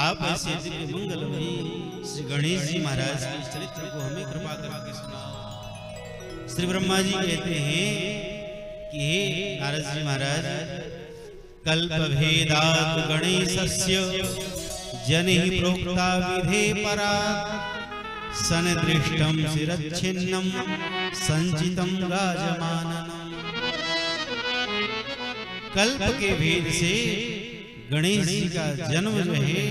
आप ऐसे दिव्य मंगलमयी श्री गणेश जी महाराज के चरित्र को हमें कृपा करके सुनाओ। श्री ब्रह्मा जी कहते हैं कि हे नारद जी महाराज, कल्प भेदात गणेशस्य जनिः प्रोक्ता विधे परा सनदृष्टं शिरच्छिन्नं संचितं गाजमाननम्। कल्प के भेद से गणेश जी का जन्म जो है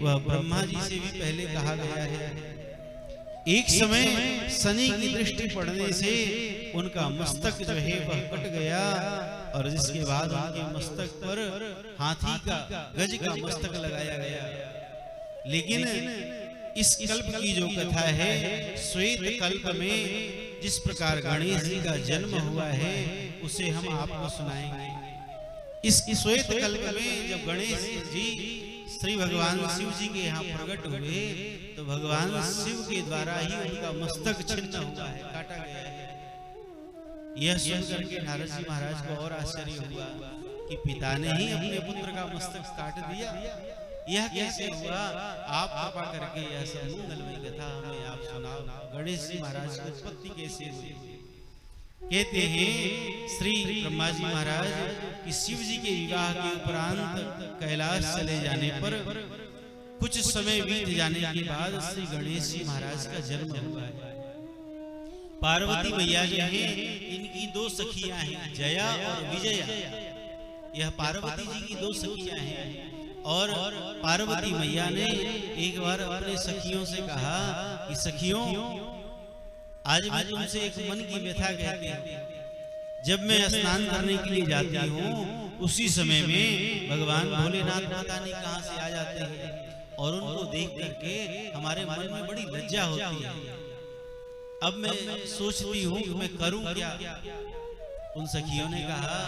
वह ब्रह्मा जी से भी पहले कहा गया है। एक समय शनि की दृष्टि पड़ने से उनका मस्तक जो है वह कट गया और जिसके बाद उनके मस्तक पर हाथी का गज का मस्तक लगाया गया। लेकिन इस कल्प की जो कथा है, श्वेत कल्प में जिस प्रकार गणेश जी का जन्म हुआ है उसे हम आपको सुनाएंगे। इस श्वेत कल्प में जब गणेश जी श्री भगवान शिव जी के यहाँ प्रकट हुए तो भगवान शिव के द्वारा ही उनका मस्तक छिन्न हुआ है, काटा गया है। यह सुनकर के नारद जी महाराज को और आश्चर्य हुआ कि पिता ने ही अपने पुत्र का मस्तक काट दिया, यह कैसे हुआ? आप कृपा करके यह सब मंगलमय कथा हमें आप सुनाओ। गणेश जी महाराज की उत्पत्ति कैसे हुई? कहते हैं श्री ब्रह्मा जी महाराज कि शिव जी के विवाह के उपरांत कैलाश चले जाने पर कुछ समय बीत जाने के बाद श्री गणेश जी महाराज का जन्म हुआ है। पार्वती मैया जो है इनकी दो सखियां हैं, जया और विजया। यह पार्वती जी की दो सखियां हैं और पार्वती मैया ने एक बार अपने सखियों से कहा कि सखियों, आज मैं तुमसे एक मन की व्यथा कहती हूँ। जब मैं स्नान करने के लिए जाती हूँ उसी समय में भगवान भोलेनाथ पता नहीं कहाँ से आ जाते हैं और उनको देख करके हमारे मन में बड़ी लज्जा होती है। अब मैं सोचती हूँ कि मैं करूँ क्या? उन सखियों ने कहा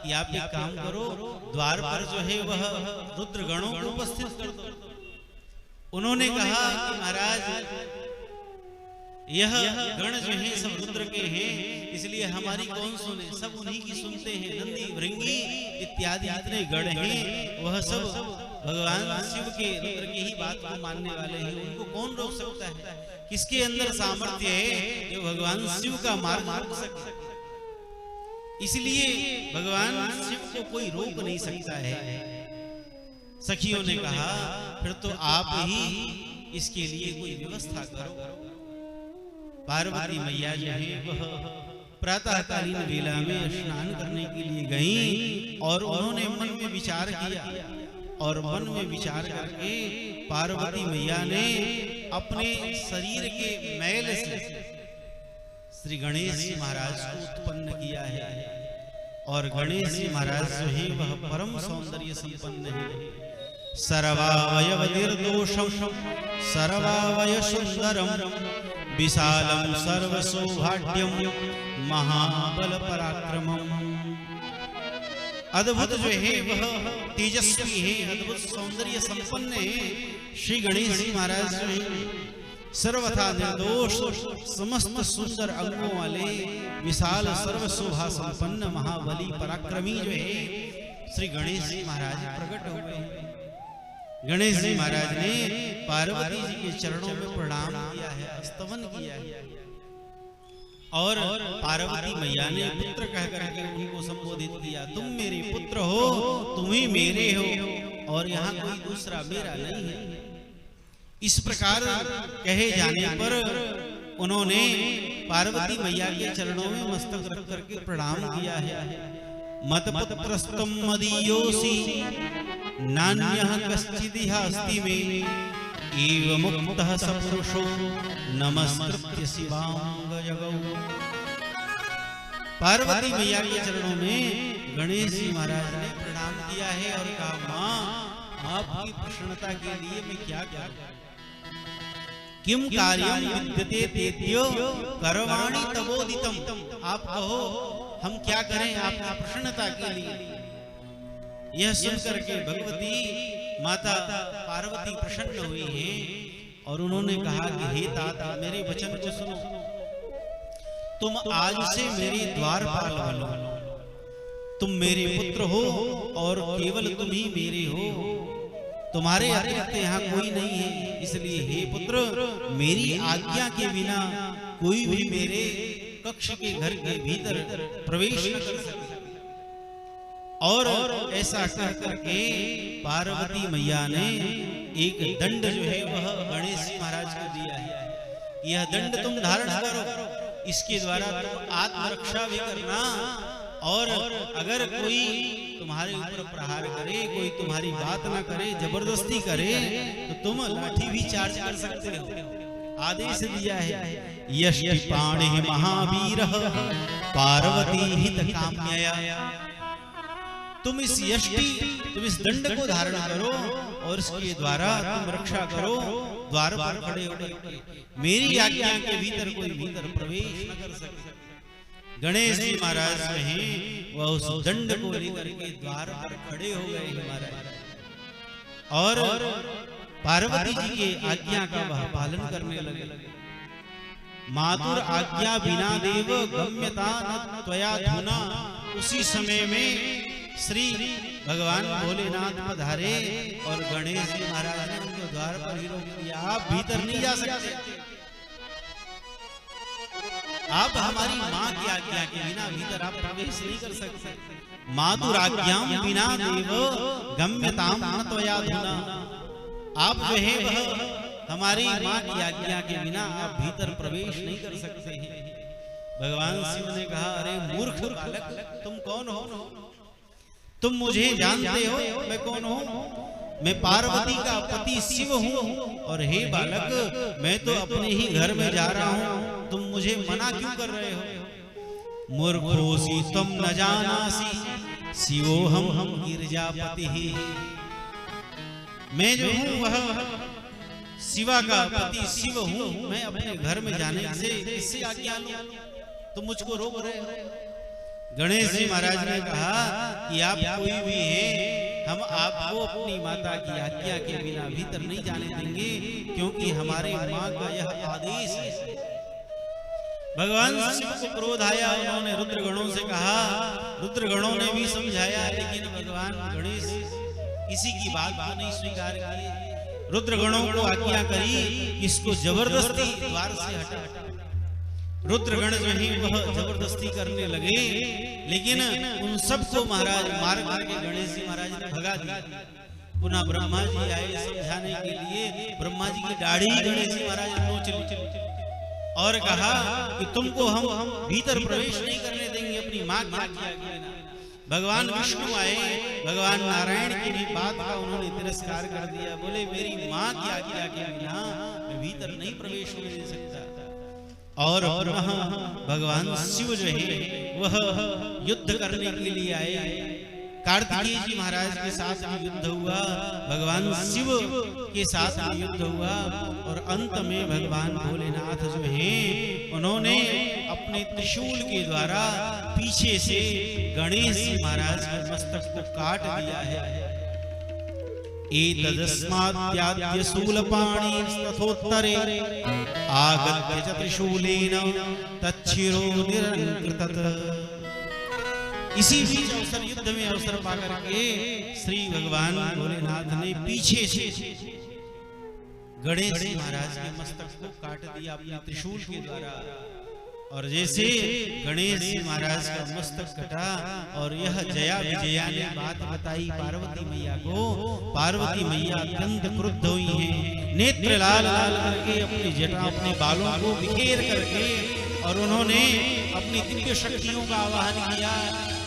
कि आप एक काम करो, द्वार पर जो है वह रुद्रगणों को उपस्थित कर दो। उन्होंने कहा कि महाराज यह गण जो है सब रुद्र के हैं, इसलिए हमारी कौन सुने, सब उन्हीं की सुनते हैं। नंदी भृंगी इत्यादि जितने गण हैं वह सब भगवान शिव के रुद्र की ही बात को मानने वाले हैं। उनको कौन रोक सकता है? किसके अंदर सामर्थ्य है जो भगवान शिव का मार्ग रोक सके? इसलिए भगवान शिव को कोई रोक नहीं सकता है। सखियों ने कहा फिर तो आप ही इसके लिए कोई व्यवस्था करो। पार्वती मैया जो है वह प्रातःकालीन वेला में स्नान करने के लिए गईं और उन्होंने मन में विचार किया और मन में विचार करके पार्वती मैया ने अपने शरीर के मैल से श्री गणेश जी महाराज को उत्पन्न किया है। और गणेश जी महाराज जो है वह परम सौंदर्य संपन्न है। सर्वावयव निर्दोषम सर्वावय सुंदरम विशालम सर्वसौभाग्यम महाबल पराक्रमम। अद्भुत जो है वह तेजस्वी है, अद्भुत सौंदर्य संपन्न है। श्री गणेश जी महाराज जो है सर्वथा निर्दोष समस्त सुंदर अंगों वाले विशाल सर्वशोभा संपन्न महाबली पराक्रमी जो है श्री गणेश जी महाराज प्रकट हुए। गणेश जी महाराज ने पार्वती जी के चरणों में प्रणाम किया है, स्तवन किया है और पार्वती मैया ने पुत्र कह करके उनको संबोधित किया। तुम मेरे पुत्र हो, तुम ही मेरे हो और यहाँ कोई दूसरा मेरा नहीं है। इस प्रकार कहे जाने पर उन्होंने पार्वती मैया के चरणों में मस्तक रख करके प्रणाम किया है। मत पुत्रस्तम मदीयोसी नान्यः कश्चिदिह अस्ति मे एव मुक्तः सपुरुषो नमस्कृत्य शिवांग जगौ। पार्वती मैया के चरणों में गणेश जी महाराज ने प्रणाम किया है और कहा, माँ आपकी प्रसन्नता के लिए मैं क्या करूं? किम कार्यम विद्यते तेत्यो करवाणि तवोदितम। आप कहो हम क्या करें आपकी प्रसन्नता के लिए? यह सुनकर के भगवती माता पार्वती प्रसन्न हुई हैं और उन्होंने कहा कि हे तात मेरे वचन को सुनो, तुम आज से मेरे द्वारपाल बनो। तुम मेरे पुत्र हो और केवल तुम ही मेरे हो। तुम्हारे अतिरिक्त यहाँ कोई नहीं है, इसलिए हे पुत्र मेरी आज्ञा के बिना कोई भी मेरे कक्ष के घर के भीतर प्रवेश न कर सकता। और ऐसा कह करके पार्वती मैया ने एक दंड जो है वह गणेश महाराज को दिया है। यह दंड तुम धारण करो, इसके द्वारा तुम आत्मरक्षा भी करना, और अगर कोई तुम्हारे ऊपर प्रहार करे, कोई तुम्हारी बात ना करे, जबरदस्ती करे, तो तुम लाठी भी चार्ज कर सकते हो। आदेश दिया है यष्टि पाणि महावीर पार्वती हित काम्यया। तुम इस यष्टि, तुम इस दंड को धारण करो और इसके द्वारा तुम रक्षा करो। द्वार पर खड़े होकर मेरी आज्ञा के भीतर कोई भीतर प्रवेश न कर सके। गणेश जी महाराज हैं वह उस दंड को लेकर के द्वार पर खड़े हो गए महाराज, और पार्वती जी के आज्ञा का वह पालन करने लगे। मातुर आज्ञा बिना देव गम्यता न त्वया धुना। उसी समय में श्री भगवान भोलेनाथ पधारे और गणेश जी महाराज ने उनको द्वार पर ही रोक दिया। आप भीतर नहीं जा सकते, आप हमारी माँ की आज्ञा के बिना भीतर आप प्रवेश नहीं कर सकते। मातुर आज्ञाम बिना देव गम्यताम न त्वया धुना। आप जो है वह हमारी माँ की आज्ञा के बिना आप भीतर प्रवेश नहीं कर सकते हैं। भगवान शिव ने कहा, अरे मूर्ख बालक, तुम कौन हो? तुम मुझे जानते हो मैं कौन हूँ? मैं पार्वती का पति शिव हूँ। और हे बालक, मैं तो अपने ही घर में जा रहा हूँ, तुम मुझे मना क्यों कर रहे हो? मूर्खोसी तुम न जानासी शिवोहम गिरिजापति ही। मैं जो हूँ वह शिवा का पति शिव हूँ। मैं अपने घर में जाने से किससे आज्ञा लूं? तुम मुझको रोक रहे हो। गणेश जी महाराज ने कहा कि आप कोई भी हैं, हम आपको अपनी माता की आज्ञा के बिना भीतर नहीं जाने देंगे, क्योंकि हमारे माँ का यह आदेश है। भगवान शिव को क्रोध आया, उन्होंने रुद्रगणों से कहा। रुद्रगणों ने भी समझाया, लेकिन भगवान गणेश किसी की बात को नहीं स्वीकार किए। रुद्रगणों को आज्ञा करी, इसको जबरदस्ती द्वार से हटा। रुद्रगण जो है वह जबरदस्ती करने लगे, लेकिन उन सबको महाराज मार करके गणेश जी महाराज ने भगा दिया। पुनः ब्रह्मा जी आए समझाने के लिए। ब्रह्मा जी की दाढ़ी गणेश जी महाराज ने नोच ली और कहा कि तुमको हम भीतर प्रवेश नहीं करने देंगे अपनी माँ की आज्ञा के बिना। भगवान विष्णु आए, भगवान नारायण की भी बात का उन्होंने तिरस्कार कर दिया। बोले मेरी माँ की आज्ञा के बिना मैं भीतर नहीं प्रवेश होने दे सकता। और भगवान शिव जो है वह युद्ध करने के लिए आए। कार्तिकेय जी महाराज के साथ भी युद्ध हुआ, भगवान शिव के साथ भी युद्ध हुआ, और अंत में भगवान भोलेनाथ जो हैं उन्होंने अपने त्रिशूल के द्वारा पीछे से गणेश जी महाराज के मस्तक को काट दिया है। एतदस्माद्याद्य शूलपाणि तथोत्तरे आगत्य च त्रिशूलेन तच्छिरो निरंकृतत। इसी बीच अवसर युद्ध में अवसर पाकर के श्री भगवान भोलेनाथ ने पीछे से गणेश जी महाराज के मस्तक को काट दिया अपने त्रिशूल के द्वारा। और जैसे गणेश जी महाराज का मस्तक कटा और यह जया विजया ने बात बताई पार्वती मैया को। पार्वती मैया अत्यंत क्रुद्ध हुई हैं, नेत्र लाल लाल करके अपनी जटा अपने बालों को बिखेर करके, और उन्होंने अपनी दिव्य शक्तियों का आवाहन किया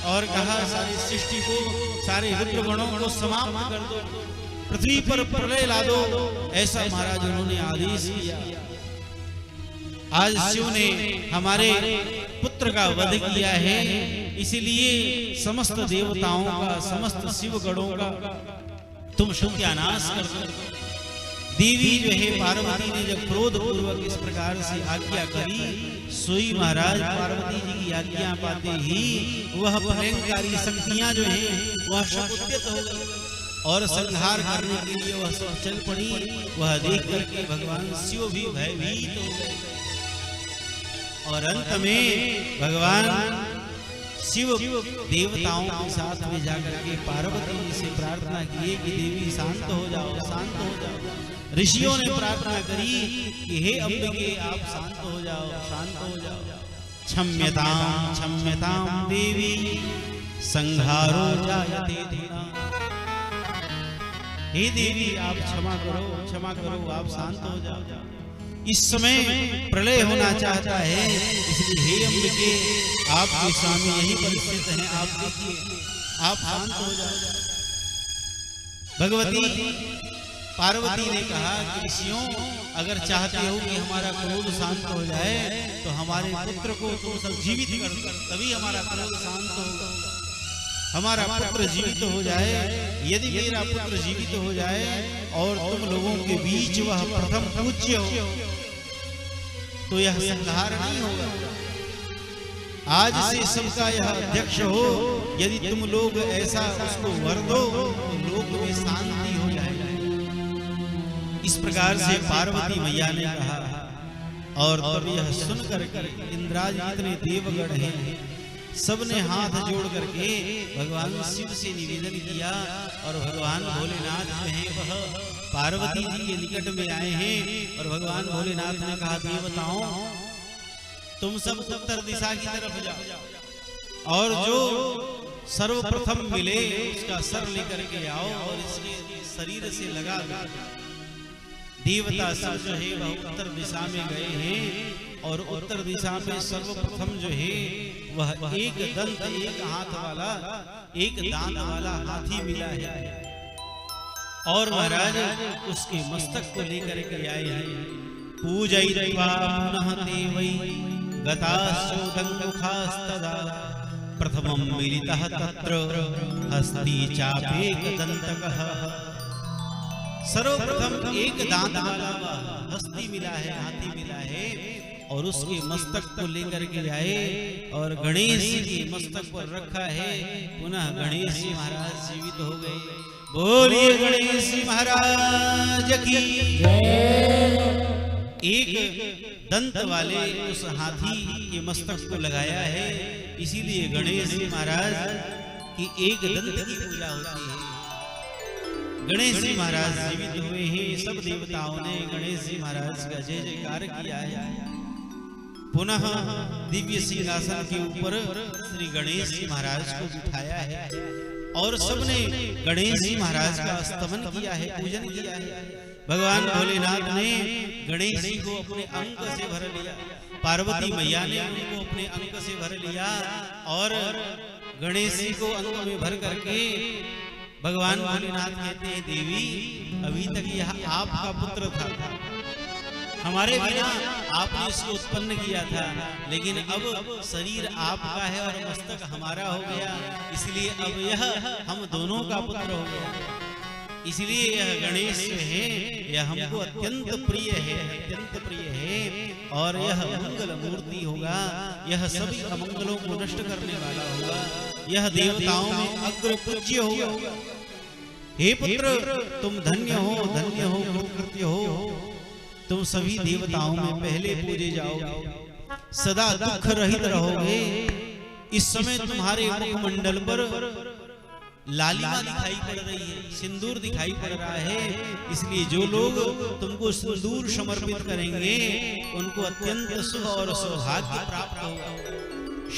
और कहा सारी सृष्टि को, सारे रुद्रगणों को समाप्त कर दो, पृथ्वी पर प्रलय ला दो। ऐसा महाराज उन्होंने आदेश किया। आज शिव ने हमारे पुत्र का वध किया है, इसलिए समस्त देवताओं का, समस्त शिव गणों का तुम सत्यानाश कर दो। देवी जो है पार्वती ने जब क्रोध पूर्वक इस प्रकार से आज्ञा करी, सोई महाराज पार्वती जी की आज्ञा पाते ही वह प्रलयंकारी शक्तियां जो है वह शकुद्यत हो गई और संहार करने के लिए वह सब चल पड़ी। वह देख करके भगवान शिव भी भयभीत हो गए और अंत में भगवान शिव देवताओं के साथ में जाकर के पार्वती जी से प्रार्थना किए कि देवी शांत हो जाओ, ऋषियों ने प्रार्थना करी कि हे अम्बिके आप शांत हो जाओ, शांत हो जाओ। क्षम्यताम क्षम्यताम देवी संहारो जायते धुना। हे देवी आप क्षमा करो, क्षमा करो, आप शांत हो जाओ। इस समय प्रलय होना चाहता है, इसलिए हे अम्बिके आपके स्वामी यही परिस्थित हैं, आप देखिए, आप शांत हो जाओ। भगवती पार्वती ने कहा कि ऋषियों अगर चाहते हो कि हमारा क्रोध शांत हो जाए तो हमारे पुत्र को तुम सब जीवित कर दो, तभी हमारा क्रोध शांत होगा। हमारा पुत्र जीवित हो जाए, यदि मेरा पुत्र जीवित हो जाए और तुम लोगों के बीच वह प्रथम पूज्य हो तो यह संहार नहीं होगा। आज से सबका यह अध्यक्ष हो, यदि तुम लोग ऐसा उसको वर दो तो लोक में शांति हो जाएगी। इस प्रकार से पार्वती मैया ने कहा और तब यह सुनकर इंद्राज जितने देवगण हैं सबने हाथ जोड़ करके भगवान शिव से निवेदन किया और भगवान भोलेनाथ जो है वह पार्वती जी के निकट में आए हैं और भगवान भोलेनाथ ने कहा देवताओं तुम सब उत्तर दिशा की तरफ जाओ और जो सर्वप्रथम मिले उसका सर लेकर के आओ और इसके शरीर से लगा दो। देवता सब जो है वह उत्तर दिशा में गए हैं और उत्तर दिशा में सर्वप्रथम जो है वह एक दंत एक हाथ वाला एक दांत वाला हाथी मिला है और महाराज उसके मस्तक को लेकर के आए हैं। पूजयित्वा पुनः ते वै गताश्चोदङ्मुखास्तदा प्रथमं मिलितः तत्र हस्ती चापेकदन्तकः। सर्वप्रथम एक दांत वाला हस्ती मिला है, हाथी मिला है और उसके मस्तक को लेकर के आए और गणेश जी के मस्तक पर रखा है। पुनः गणेश जी महाराज जीवित हो गए। बोलिए गणेश जी महाराज की जय। एक दंत वाले उस हाथी के मस्तक को लगाया है, इसीलिए गणेश जी महाराज की एक दंत की पूजा होती है। गणेश जी महाराज जीवित हुए हैं। सब देवताओं ने गणेश जी महाराज का जय जयकार किया है। पुनः दिव्य सिंहासन के ऊपर श्री गणेश जी महाराज को बिठाया है और सबने गणेश जी महाराज का स्तवन किया है, पूजन किया है। भगवान भोलेनाथ ने गणेश जी को अपने अंक से भर लिया, पार्वती मैया ने उनको अपने अंक से भर लिया और गणेश जी को अंक में भर करके भगवान भोलेनाथ कहते हैं देवी अभी तक यह आपका पुत्र था, हमारे बिना आपने इसको उत्पन्न किया था, लेकिन अब शरीर आपका है और मस्तक हमारा हो गया, इसलिए अब यह हम दोनों का पुत्र हो गया। इसलिए यह गणेश है, यह हमको अत्यंत प्रिय है, अत्यंत प्रिय है और यह मंगल मूर्ति होगा, यह सभी अमंगलों को नष्ट करने वाला होगा, यह देवताओं में अग्र पूज्य होगा। हे पुत्र तुम धन्य हो, धन्य हो, कृतकृत्य हो, तुम सभी देवताओं में पहले पूजे जाओगे, सदा दुख रहित रहोगे। इस समय तुम्हारे मुखमंडल पर लालिमा दिखाई पड़ रही है, सिंदूर दिखाई पड़ रहा है, इसलिए जो लोग तुमको सिंदूर समर्पित करेंगे उनको अत्यंत सुख और सौभाग्य प्राप्त होगा।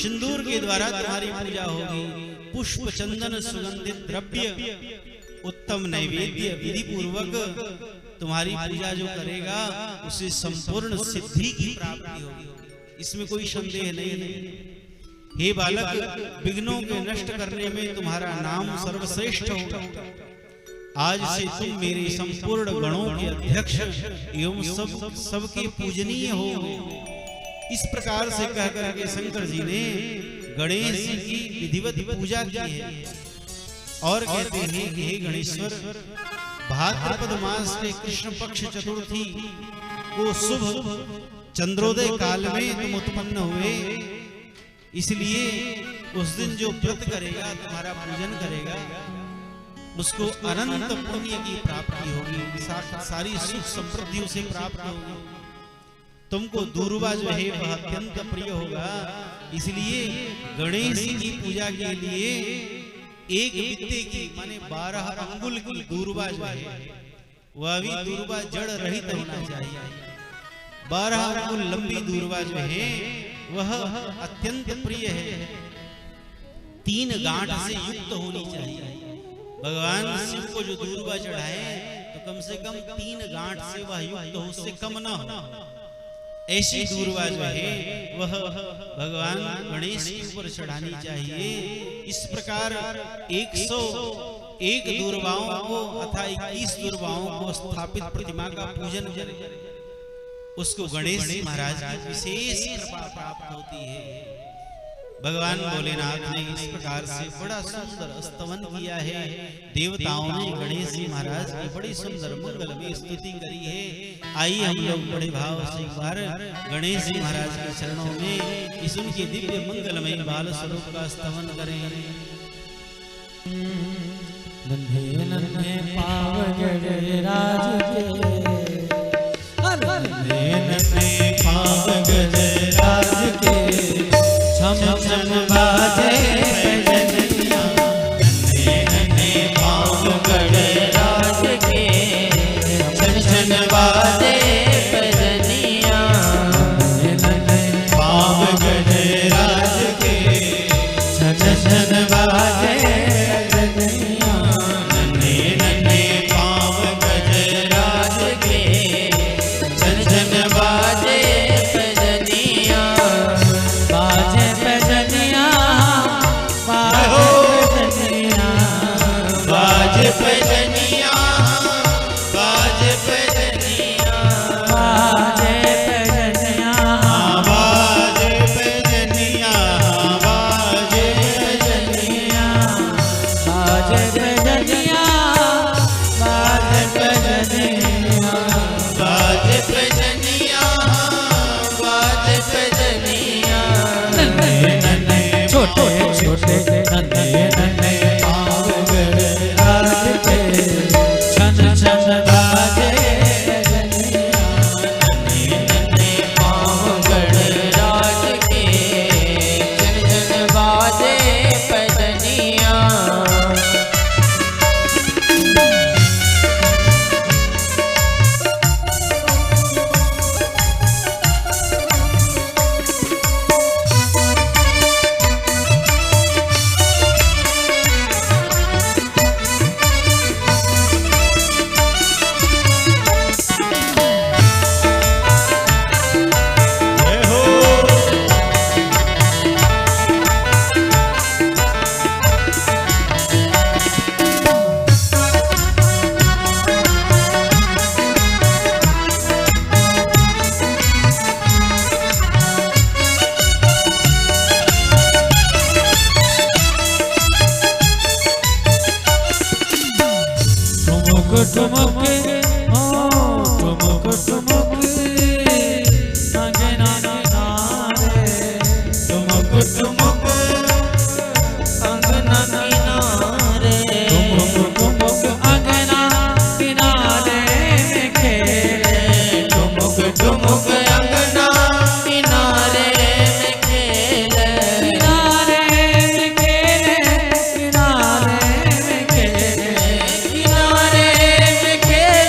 सिंदूर के द्वारा तुम्हारी पूजा होगी। पुष्प चंदन सुगंधित द्रव्य उत्तम नैवेद्य विधि पूर्वक तुम्हारी पूजा जो करेगा उसे संपूर्ण सिद्धि की प्राप्ति होगी, इसमें कोई संदेह नहीं है। हे बालक विघ्नों के नष्ट करने में तुम्हारा नाम सर्वश्रेष्ठ होगा। आज से तुम मेरे संपूर्ण गणों के अध्यक्ष एवं सबके पूजनीय होगे। इस प्रकार से कहकर के शंकर जी ने गणेश जी की विधिवत पूजा की है और कहते हैं कि हे गणेश्वर भाद्रपद मास के कृष्ण पक्ष चतुर्थी को शुभ चंद्रोदय काल में तुम उत्पन्न हुए, इसलिए उस दिन जो व्रत करेगा तुम्हारा पूजन करेगा उसको अनंत पुण्य की प्राप्ति होगी, सारी सुख समृद्धि उसे प्राप्त होगी। तुमको दूर्वा जो है वह अत्यंत प्रिय होगा, इसलिए गणेश जी की पूजा के लिए एक बित्ते की माने 12 अंगुल की दूर्वा जो है वह भी दूर्वा जड़ रहित होना चाहिए। 12 अंगुल लंबी दूर्वा जो है वह अत्यंत प्रिय है, 3 गांठ से युक्त होनी चाहिए। भगवान शिव को जो दूर्वा चढ़ाए तो कम से कम 3 गांठ से वह युक्त हो, उससे कम ना हो। ऐसी दूर्वा जो है वह भगवान गणेश के ऊपर चढ़ानी चाहिए। इस प्रकार 101 दूर्वाओं को अथा 21 दूर्वाओं को स्थापित प्रतिमा का पूजन करें, उसको गणेश जी महाराज की विशेष कृपा प्राप्त होती है। भगवान भोलेनाथ ने इस प्रकार से बड़ा सुंदर स्तवन किया है। देवताओं ने गणेश जी महाराज की बड़ी सुंदर मंगलमय स्तुति करी है। आइए हम लोग बड़े भाव से एक बार गणेश जी महाराज के चरणों में इस उनके दिव्य मंगलमय बाल स्वरूप का स्तवन करें। नन्हे नन्हे पाव गजराज के, नन्हे नन्हे पाव गजराज के, छम छम बाजे पैजनिया। नन्हे नन्हे पाव गजराज के, छन छन बाजे पैजनिया। नन्हे नन्हे पाव गजराज के, छन छन बाजे पैजनिया। नन्हे नन्हे पाव गजराज के, छन छन बाजे पैजनिया। बाजे पैजनिया, बाजे पैजनिया, बाजे पैजनिया, बाजे पैजनिया, बाजे पैजनिया, बाजे पैजनिया, बाजे पैजनिया, बाजे पैजनिया, बाजे पैजनिया, बाजे पैजनिया। नन्हे नन्हे छोटे छोटे नन्हे नन्हे पाव गजराज के, छन छन बाजे पैजनिया। नन्हे नन्हे पाव गजराज के, छन छन बाजे पैजनिया। ठुमक ठुमक ठुमक अंगना किनारे, ठुमक ठुमक अंगना किनारे, ठुमक ठुमक अंगना किनारे में खेले। ठुमक ठुमक अंगना किनारे में खेले, किनारे में खेले, किनारे में खेले, किनारे में खेले,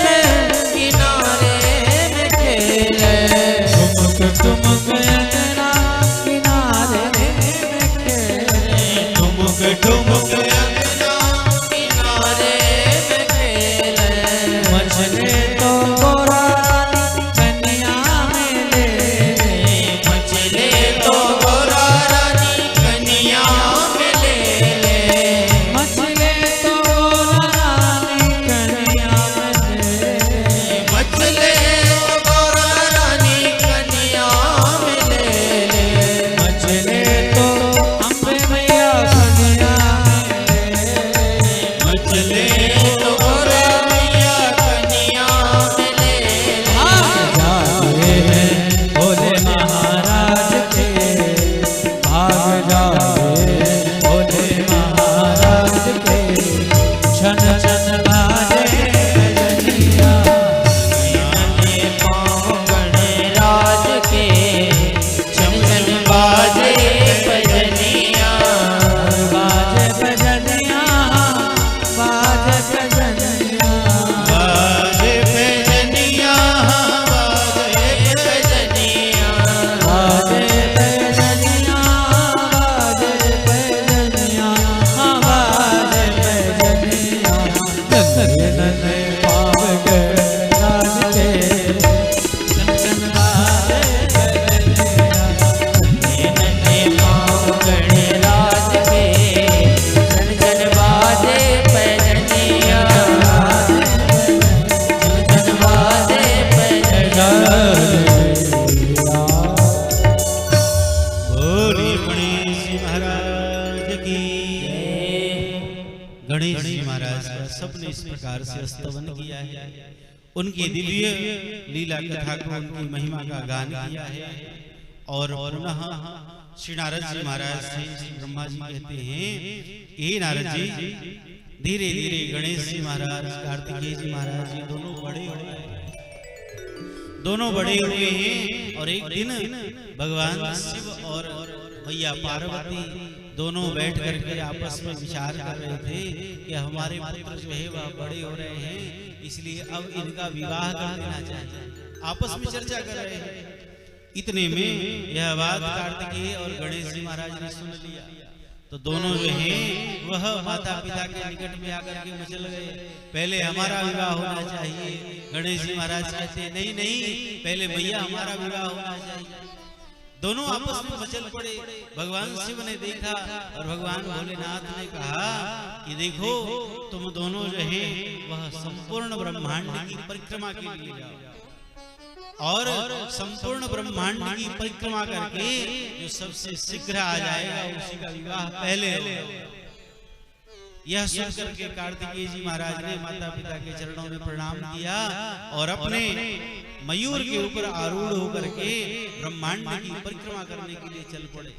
उनकी दिव्य लीला कथा को, उनकी महिमा का गान किया है। और पुनः श्री नारद जी महाराज से श्री ब्रह्मा जी कहते हैं, हे नारद जी, धीरे धीरे गणेश जी महाराज, कार्तिकेय जी महाराज जी दोनों बड़े हुए हैं। और एक दिन भगवान शिव और मैया पार्वती दोनों बैठ करके आपस में विचार कर रहे थे कि हमारे पुत्र जो है वह बड़े हो रहे हैं, इसलिए अब इनका विवाह कर देना चाहिए। आपस में चर्चा कर रहे हैं। इतने में यह बात कार्तिकेय और गणेश जी महाराज ने सुन लिया, तो दोनों जो हैं वह माता पिता के निकट में आकर के मचल गए, पहले हमारा विवाह होना चाहिए। गणेश जी महाराज कहते नहीं नहीं, पहले मैया हमारा विवाह होना चाहिए। दोनों आपस में मचल पड़े। भगवान शिव ने देखा और भगवान भोलेनाथ ने कहा कि देखो, तुम दोनों जो है वह संपूर्ण ब्रह्मांड की परिक्रमा के लिए जाओ और संपूर्ण ब्रह्मांड की परिक्रमा करके जो सबसे शीघ्र आ जाएगा उसी का विवाह पहले हो। यह सुनकर के कार्तिकेय जी महाराज ने माता पिता के चरणों में प्रणाम किया और अपने मयूर के ऊपर आरूढ़ होकर के ब्रह्मांड की परिक्रमा करने के लिए चल पड़े।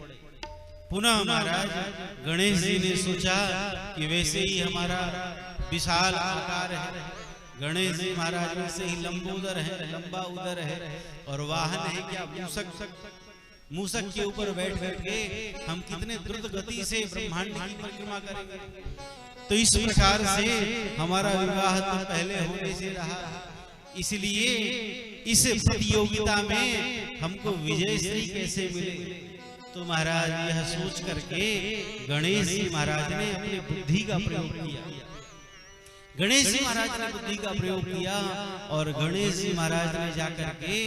पुनः महाराज गणेश जी ने सोचा कि वैसे ही हमारा विशाल आकार है, गणेश जी महाराज वैसे ही लंबोदर है, लंबा उदर है, और वाहन है क्या मूसक के ऊपर बैठ करके हम कितने द्रुत गति से ब्रह्मांड की परिक्रमा करेंगे। तो इस प्रकार से हमारा विवाह तो पहले होने से रहा, इसलिए इस प्रतियोगिता में हमको विजय श्री कैसे मिले। तो महाराज यह सोच करके गणेश जी महाराज ने अपनी बुद्धि का प्रयोग किया। गणेश जी महाराज ने बुद्धि का प्रयोग किया और गणेश जी महाराज ने जाकर के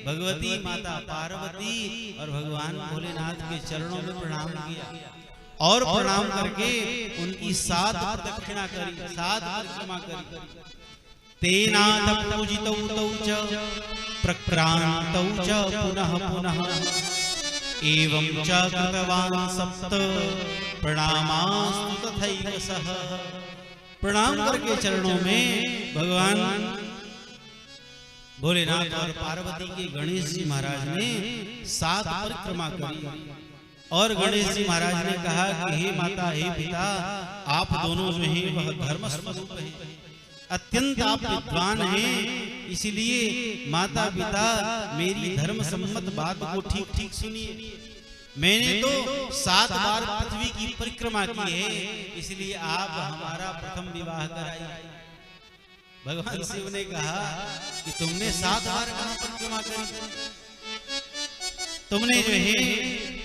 भगवती माता पार्वती और भगवान भोलेनाथ के चरणों में प्रणाम किया और प्रणाम करके उनकी 7 प्रदक्षिणा करी, 7 परिक्रमा करी। तेनाथ पूजितौ तौ च प्रक्रान्तौ च पुनः पुनः एवं च कृतवान् सप्त प्रणामास्तु तथैव सः। प्रणाम करके चरणों में भगवान भोलेनाथ और पार्वती के गणेश जी महाराज ने 7 परिक्रमा करी और गणेश जी महाराज ने कहा कि हे माता, हे पिता, आप दोनों जो हैं वह धर्म स्वरूप हैं, अत्यंत आप विद्वान हैं, इसलिए माता पिता मेरी धर्म सम्मत बात को ठीक ठीक सुनिए। मैंने तो 7 बार पृथ्वी की परिक्रमा की है, इसलिए आप हमारा प्रथम विवाह कराइए। भगवान शिव ने कहा कि तुमने 7 बार कहां परिक्रमा करी, तुमने जो है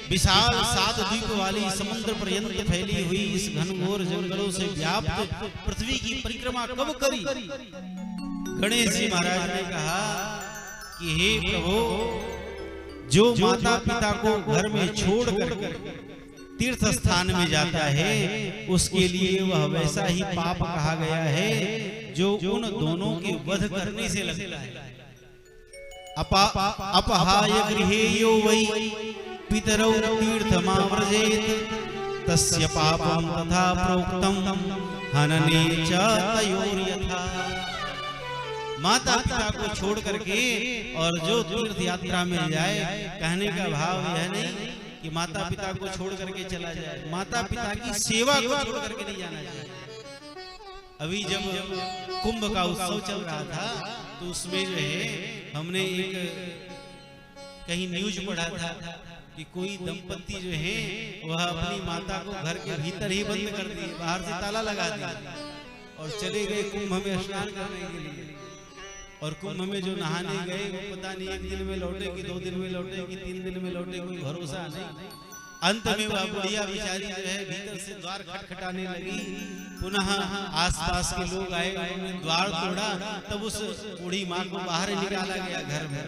विशाल 7 द्वीप वाली समुद्र पर्यंत फैली हुई इस घनघोर जंगलों से व्याप्त पृथ्वी की परिक्रमा कब करी। गणेश जी महाराज ने कहा कि हे प्रभु, जो माता पिता को घर में छोड़कर तीर्थ स्थान में जाता है उसके लिए वह वैसा ही पाप कहा गया है जो उन दोनों के वध करने से लगता है। अपहाय गृहे यो वै पितरौ तीर्थमाव्रजेत तस्य पापं तथा प्रोक्तं हनने च तयोर्यथा। माता पिता को छोड़ करके और जो तीर्थ यात्रा में जाए, कहने का भाव यह नहीं कि माता पिता को छोड़ करके चला जाए, माता पिता की सेवा को छोड़ करके नहीं जाना चाहिए। अभी जब कुंभ का उत्सव चल रहा था तो उसमें जो है हमने एक कहीं न्यूज पढ़ा था कि कोई दंपति जो है वह अपनी माता को घर के भीतर ही बंद कर दिए, बाहर से ताला लगा दिया और चले गए कुंभ में स्नान करने के लिए। और कुंभ में जो नहाने गए वो पता नहीं 1 दिन में लौटे कि 2 दिन में लौटे कि 3 दिन में लौटे, कोई भरोसा नहीं। अंत में वह बुढ़िया बेचारी जो है भीतर से द्वार खटखटाने लगी। पुनः आसपास के लोग आए, उन्होंने द्वार तोड़ा, तब उस बूढ़ी माँ को बाहर निकाला गया घर में।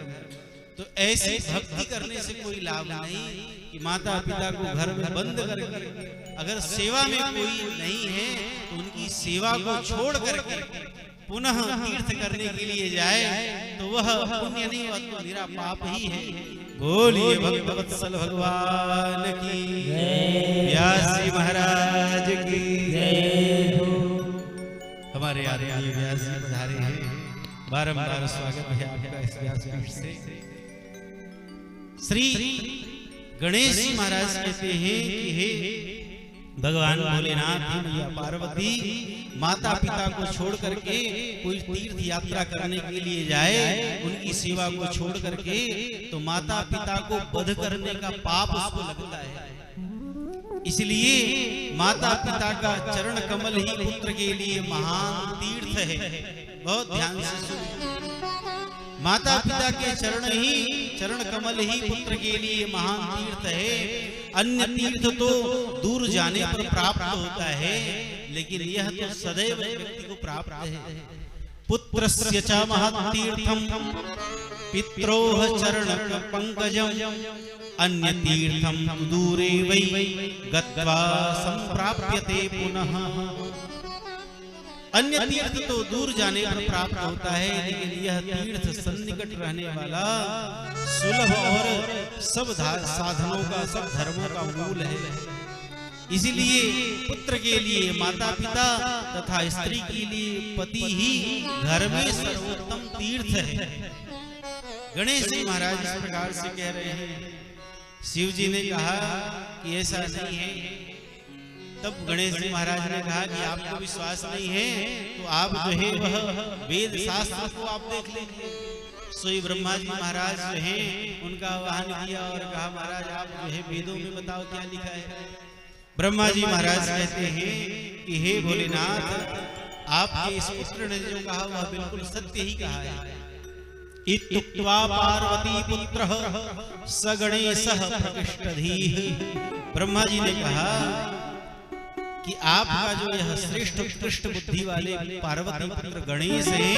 तो ऐसी भक्ति करने से कोई लाभ नहीं कि माता पिता को घर में बंद करके अगर सेवा में कोई नहीं है तो उनकी सेवा को छोड़ करके पुनः तीर्थ करने के लिए जाए तो वह पुण्य नहीं, वह मेरा पाप ही है। बोलिए भक्त वत्सल भगवान की जय, व्यास जी महाराज की जय। हमारे आदरणीय व्यास जी पधारे हैं। बारंबार स्वागत है आपका इस व्यासपीठ से। श्री गणेश जी महाराज कहते हैं कि हे भगवान भोलेनाथ, हे मैया पार्वती, माता पिता को छोड़ करके कोई तीर्थ यात्रा करने के लिए जाए, उनकी सेवा को छोड़ करके, तो माता पिता को वध करने का पाप उसको लगता है। इसलिए माता पिता का चरण कमल ही पुत्र के लिए महान तीर्थ है। बहुत ध्यान से सुनिए, माता पिता के चरण कमल ही पुत्र के लिए महान तीर्थ है। अन्य तीर्थ तो दूर जाने पर प्राप्त होता है, लेकिन यह तो सदैव व्यक्ति को प्राप्त है। पुत्रस्य च महत्तीर्थम पित्रोः चरण पंकजम अन्य तीर्थम दूरे वै गत्वा संप्राप्यते पुनः। अन्य तीर्थ तो दूर जाने पर प्राप्त होता है, लेकिन यह तीर्थ सन्निकट रहने वाला सुलभ और सब साधनों का, सब धर्मों का मूल है। इसीलिए पुत्र के लिए माता पिता तथा स्त्री के लिए पति ही घर में सर्वोत्तम तीर्थ है। गणेश जी महाराज इस प्रकार से कह रहे हैं। शिव जी ने कहा कि ऐसा नहीं है। तब गणेश जी महाराज ने कहा कि आपको विश्वास नहीं है तो आप जो है वह वेद शास्त्र को आप देख लीजिए। सोई ब्रह्मा जी महाराज जो है उनका आह्वान किया और कहा महाराज आप जो है वेदों में बताओ क्या लिखा है। ब्रह्मा जी महाराज कहते हैं कि हे भोलेनाथ, आपके इस पुत्र ने जो कहा वह बिल्कुल सत्य ही कहा है। इत्युक्त्वा पार्वती पुत्रः स गणेशः प्रकृष्टधीः। ब्रह्मा जी ने कहा कि आपका जो यह श्रेष्ठ उत्कृष्ट बुद्धि वाले पार्वती पुत्र गणेश है,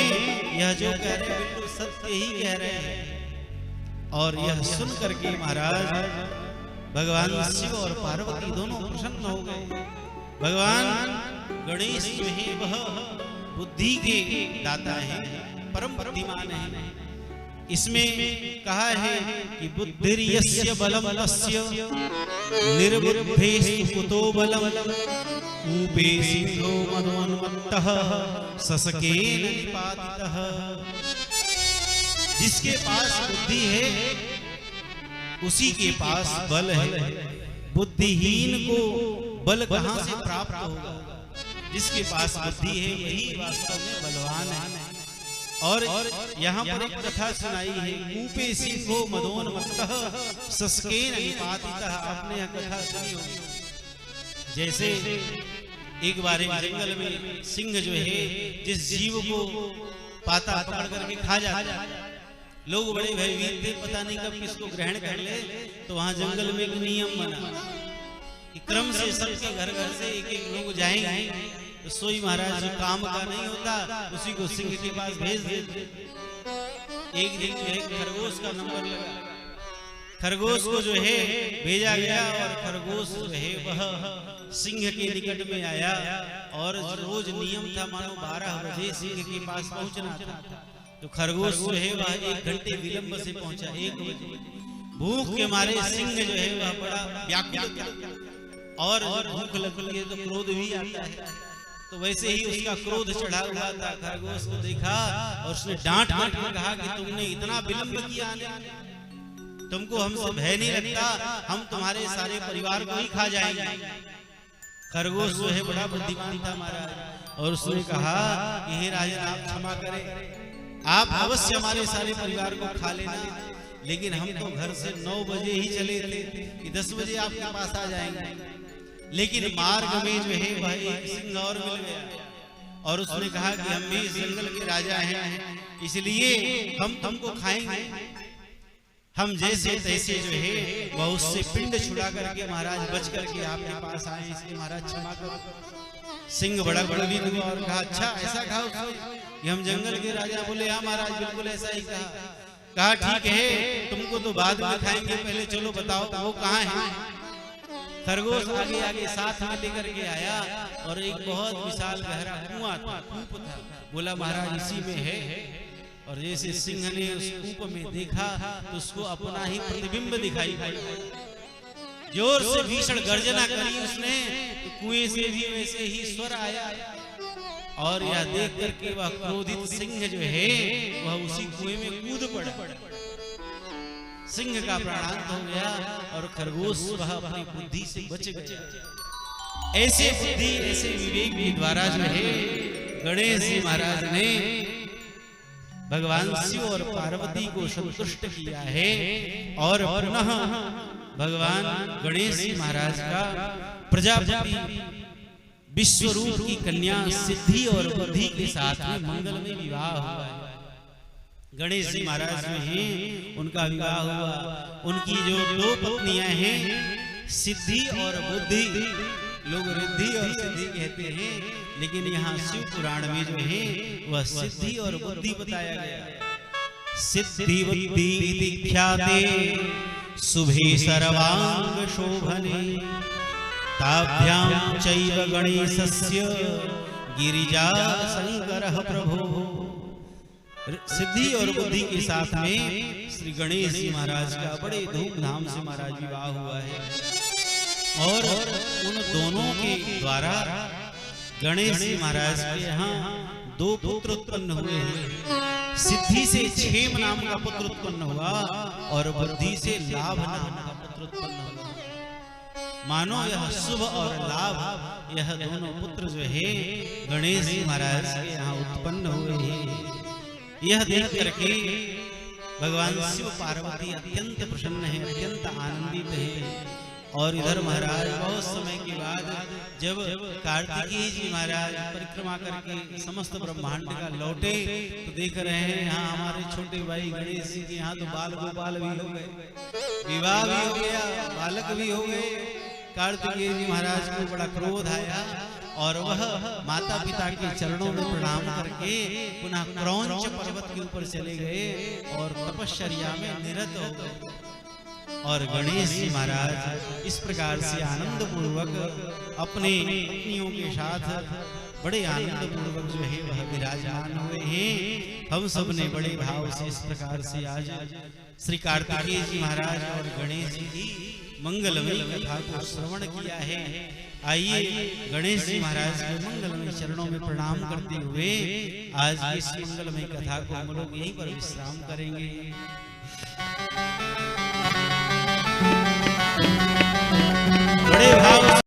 यह जो कह रहे हैं बिल्कुल सत्य ही कह रहे हैं। और यह सुन करके महाराज भगवान शिव और पार्वती दोनों प्रसन्न हो गए। भगवान गणेश जो है वह बुद्धि के दाता है, परम बुद्धिमान है। इसमें कहा है कि बुद्धिर्यस्य बलम तस्य निर्बुद्धेषु कुतो बलम कूपे सिंहो मनोन्मत्तः ससकेन निपातितः। जिसके पास बुद्धि है उसी के पास बल है। बुद्धिहीन को बल कहां से प्राप्त होगा? जिसके पास बुद्धि है वही वास्तव में बलवान है। और यहाँ पर एक कथा सुनाई है, कूपे सिंहो मदोन्मत्तः ससकेन निपातितः। आपने यह कथा सुनी होगी। जैसे एक बार एक जंगल में सिंह जो है जिस जीव को पाता पकड़ करके खा जाता है, लोग बड़े भयभीत थे, पता नहीं कब किसको ग्रहण कर ले। तो वहां जंगल में एक नियम बना कि क्रम से सबके घर घर से एक एक लोग जाएंगे। तो सोई महाराज जो काम का नहीं होता उसी को सिंह के पास भेज देते। एक दिन जो है खरगोश का नंबर लगा, खरगोश को जो है भेजा गया और खरगोश जो है वह सिंह के निकट में आया। और रोज नियम था मानो 12 बजे सिंह के पास पहुंचना था। तो खरगोश जो है वह 1 घंटे विलंब से पहुंचा। 1 बजे भूख के मारे सिंह जो है वह बड़ा व्याकुल था, और भूख लगती है तो क्रोध भी आता है। तो वैसे ही उसका क्रोध चढ़ा हुआ था। खरगोश को देखा और उसने डांट डांट कर कहा कि तुमने इतना विलंब किया, तुमको हमसे भय नहीं लगता? हम तुम्हारे सारे परिवार को ही खा जाएंगे। खरगोश जो है बड़ा बुद्धिमान था महाराज, और उसने कहा कि हे राजन आप क्षमा करें, आप अवश्य हमारे सारे परिवार को खा लेना, लेकिन हम तो घर से 9 बजे ही चले थे कि 10 बजे आपके पास आ जाएंगे। लेकिन मार्ग में जो है वह एक सिंह और मिल गया और उसने कहा कि हम भी इस जंगल के राजा हैं, इसलिए हम तुमको खाएंगे। हम जैसे तैसे जो है वह उससे पिंड छुड़ा करके महाराज बच करके आपके पास आए, इसलिए महाराज क्षमा करो। सिंह बड़ा गंभीर हुआ और कहा अच्छा ऐसा कहा उसने कि हम जंगल के राजा? बोले हाँ महाराज बिल्कुल ऐसा ही कहा। ठीक है तुमको तो बाद में खाएंगे, पहले चलो बताओ वो कहाँ है। खरगोश आगे आगे साथ में लेकर के आया और एक बहुत विशाल गहरा कुआं था, कूप था। बोला महाराज इसी में है। और जैसे सिंह ने उस कूप में देखा तो उसको अपना ही प्रतिबिंब दिखाई पड़ा। जोर से भीषण गर्जना करी उसने तो कुएं से भी वैसे ही स्वर आया और यह देख करके वह क्रोधित सिंह जो है वह उसी कुएं में कूद पड़ा। सिंह का प्राणांत हो गया और खरगोश वह अपनी बुद्धि से बच गया। ऐसे बुद्धि ऐसे विवेक के द्वारा जो है गणेश जी महाराज ने भगवान शिव और पार्वती को संतुष्ट किया है और पुनः भगवान गणेश जी महाराज का प्रजापति विश्वरूप की कन्या सिद्धि और बुद्धि के साथ में मंगलमय विवाह हुआ है। गणेश जी महाराज में ही उनका विवाह हुआ। उनकी जो दो पत्नियां हैं सिद्धि और बुद्धि, लोग रिद्धि और सिद्धि कहते हैं, लेकिन यहाँ शिव पुराण में जो है वह सिद्धि और बुद्धि बताया गया। सिद्धि बुद्धि इति ख्याते शुभे सर्वांग शोभने ताभ्यां चैव गणेशस्य गिरिजा शंकरः प्रभो। सिद्धि और बुद्धि के साथ में श्री गणेश जी महाराज का बड़े धूमधाम से महाराज विवाह हुआ है और उन दोनों के द्वारा गणेश जी महाराज के यहाँ दो पुत्र उत्पन्न हुए हैं। सिद्धि से क्षेम नाम का पुत्र उत्पन्न हुआ और बुद्धि से लाभ नाम का पुत्र उत्पन्न हुआ। मानो यह शुभ और लाभ यह दोनों पुत्र जो है गणेश जी महाराज के यहाँ उत्पन्न हुए हैं। यह देख करके भगवान शिव पार्वती अत्यंत प्रसन्न है, अत्यंत आनंदित है। और इधर महाराज बहुत समय के बाद जब कार्तिकेय जी महाराज परिक्रमा करके समस्त ब्रह्मांड का लौटे तो देख रहे हैं यहाँ हमारे छोटे भाई गणेश जी के यहाँ तो बाल गोपाल भी हो गए, विवाह भी हो गया, बालक भी हो गए। कार्तिकेय जी महाराज को बड़ा क्रोध आया और वह माता पिता के चरणों में प्रणाम करके पुनः क्रौंच पर्वत के ऊपर चले गए और तपश्चर्या में निरत हो गए। और गणेश जी महाराज इस प्रकार से आनंद पूर्वक अपने पत्नियों के साथ बड़े आनंद पूर्वक जो है वह विराजमान हुए हैं। हम सब ने बड़े भाव से इस प्रकार से आज श्री कार्तिकेय जी महाराज और गणेश जी की मंगलमय कथा को श्रवण किया है। आइए गणेश जी महाराज के मंगलमय चरणों में प्रणाम करते हुए आज इस मंगलमय कथा को हम लोग यहीं पर विश्राम करेंगे।